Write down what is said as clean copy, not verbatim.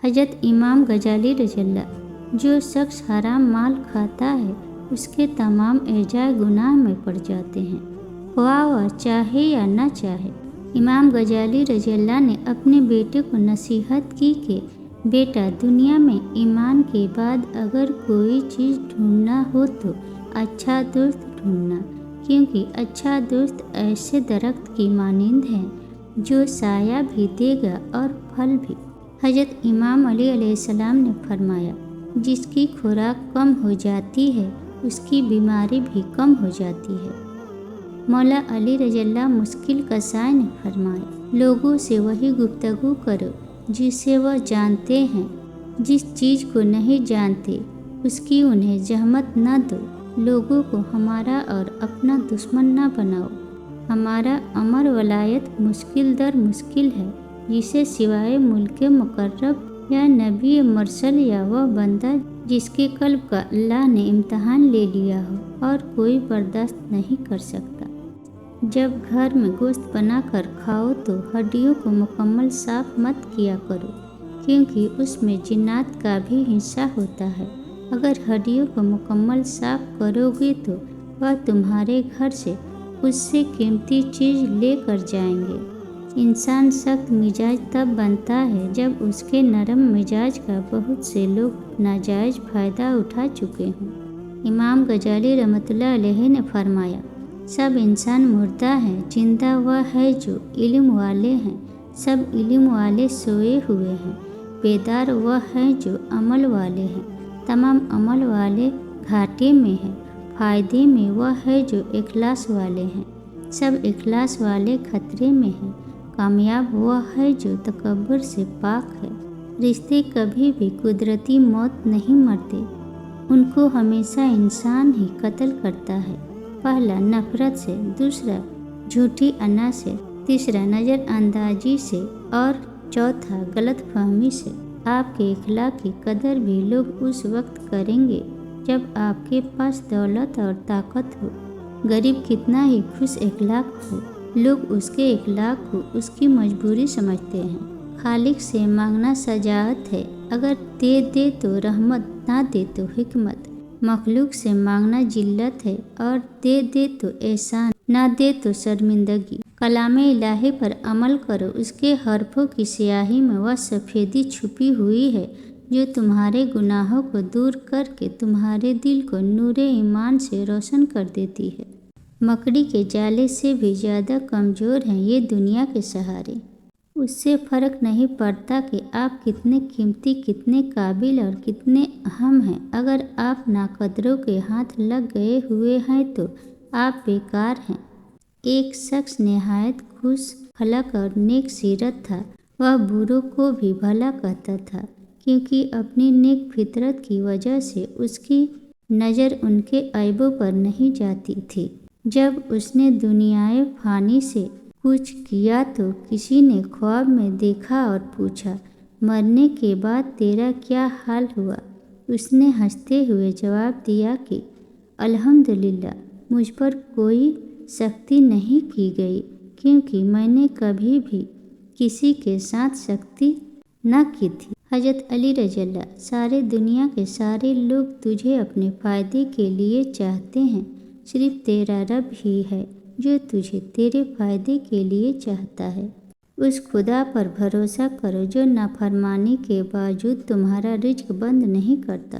حضرت امام غزالی رضی اللہ، جو شخص حرام مال کھاتا ہے اس کے تمام اعضاء گناہ میں پڑ جاتے ہیں، خواہ وہ چاہے یا نہ چاہے۔ امام غزالی رضی اللہ نے اپنے بیٹے کو نصیحت کی کہ بیٹا، دنیا میں ایمان کے بعد اگر کوئی چیز ڈھونڈنا ہو تو اچھا دوست ڈھونڈنا، کیونکہ اچھا دوست ایسے درخت کی مانند ہے جو سایہ بھی دے گا اور پھل بھی۔ حضرت امام علی علیہ السلام نے فرمایا، جس کی خوراک کم ہو جاتی ہے اس کی بیماری بھی کم ہو جاتی ہے۔ مولا علی رضی اللہ مشکل کشا نے فرمایا، لوگوں سے وہی گفتگو کرو جسے وہ جانتے ہیں، جس چیز کو نہیں جانتے اس کی انہیں زحمت نہ دو۔ لوگوں کو ہمارا اور اپنا دشمن نہ بناؤ۔ ہمارا امر ولایت مشکل در مشکل ہے، جسے سوائے ملک مقرب یا نبی مرسل یا وہ بندہ جس کے قلب کا اللہ نے امتحان لے لیا ہو اور کوئی برداشت نہیں کر سکتا۔ جب گھر میں گوشت بنا کر کھاؤ تو ہڈیوں کو مکمل صاف مت کیا کرو، کیونکہ اس میں جنات کا بھی حصہ ہوتا ہے۔ اگر ہڈیوں کو مکمل صاف کرو گے تو وہ تمہارے گھر سے اس سے قیمتی چیز لے کر جائیں گے۔ انسان سخت مزاج تب بنتا ہے جب اس کے نرم مزاج کا بہت سے لوگ ناجائز فائدہ اٹھا چکے ہوں۔ امام غزالی رحمۃ اللہ علیہ نے فرمایا، سب انسان مردہ ہیں، زندہ وہ ہے جو علم والے ہیں، سب علم والے سوئے ہوئے ہیں، بیدار وہ ہیں جو عمل والے ہیں، تمام عمل والے گھاٹے میں ہیں، فائدے میں وہ ہے جو اخلاص والے ہیں، سب اخلاص والے خطرے میں ہیں، کامیاب وہ ہے جو تکبر سے پاک ہے۔ رشتے کبھی بھی قدرتی موت نہیں مرتے، ان کو ہمیشہ انسان ہی قتل کرتا ہے۔ پہلا نفرت سے، دوسرا جھوٹی انا سے، تیسرا نظر اندازی سے اور چوتھا غلط فہمی سے۔ آپ کے اخلاق کی قدر بھی لوگ اس وقت کریں گے جب آپ کے پاس دولت اور طاقت ہو۔ غریب کتنا ہی خوش اخلاق ہو، لوگ اس کے اخلاق کو اس کی مجبوری سمجھتے ہیں۔ خالق سے مانگنا شجاعت ہے، اگر دے دے تو رحمت، نہ دے تو حکمت۔ مخلوق سے مانگنا ذلت ہے، اور دے دے تو احسان، نہ دے تو شرمندگی۔ کلام الہی پر عمل کرو، اس کے حرفوں کی سیاہی میں وہ سفیدی چھپی ہوئی ہے جو تمہارے گناہوں کو دور کر کے تمہارے دل کو نور ایمان سے روشن کر دیتی ہے۔ مکڑی کے جالے سے بھی زیادہ کمزور ہیں یہ دنیا کے سہارے۔ اس سے فرق نہیں پڑتا کہ آپ کتنے قیمتی، کتنے قابل اور کتنے اہم ہیں۔ اگر آپ ناقدروں کے ہاتھ لگ گئے ہوئے ہیں تو آپ بیکار ہیں۔ ایک شخص نہایت خوش خلق اور نیک سیرت تھا، وہ بروں کو بھی بھلا کہتا تھا، کیونکہ اپنی نیک فطرت کی وجہ سے اس کی نظر ان کے عیبوں پر نہیں جاتی تھی۔ جب اس نے دنیائے فانی سے کچھ کیا تو کسی نے خواب میں دیکھا اور پوچھا، مرنے کے بعد تیرا کیا حال ہوا؟ اس نے ہنستے ہوئے جواب دیا کہ الحمدللہ، مجھ پر کوئی سختی نہیں کی گئی، کیونکہ میں نے کبھی بھی کسی کے ساتھ سختی نہ کی تھی۔ حضرت علی رضی اللہ، سارے دنیا کے سارے لوگ تجھے اپنے فائدے کے لیے چاہتے ہیں، صرف تیرا رب ہی ہے جو تجھے تیرے فائدے کے لیے چاہتا ہے۔ اس خدا پر بھروسہ کرو جو نافرمانی کے باوجود تمہارا رزق بند نہیں کرتا۔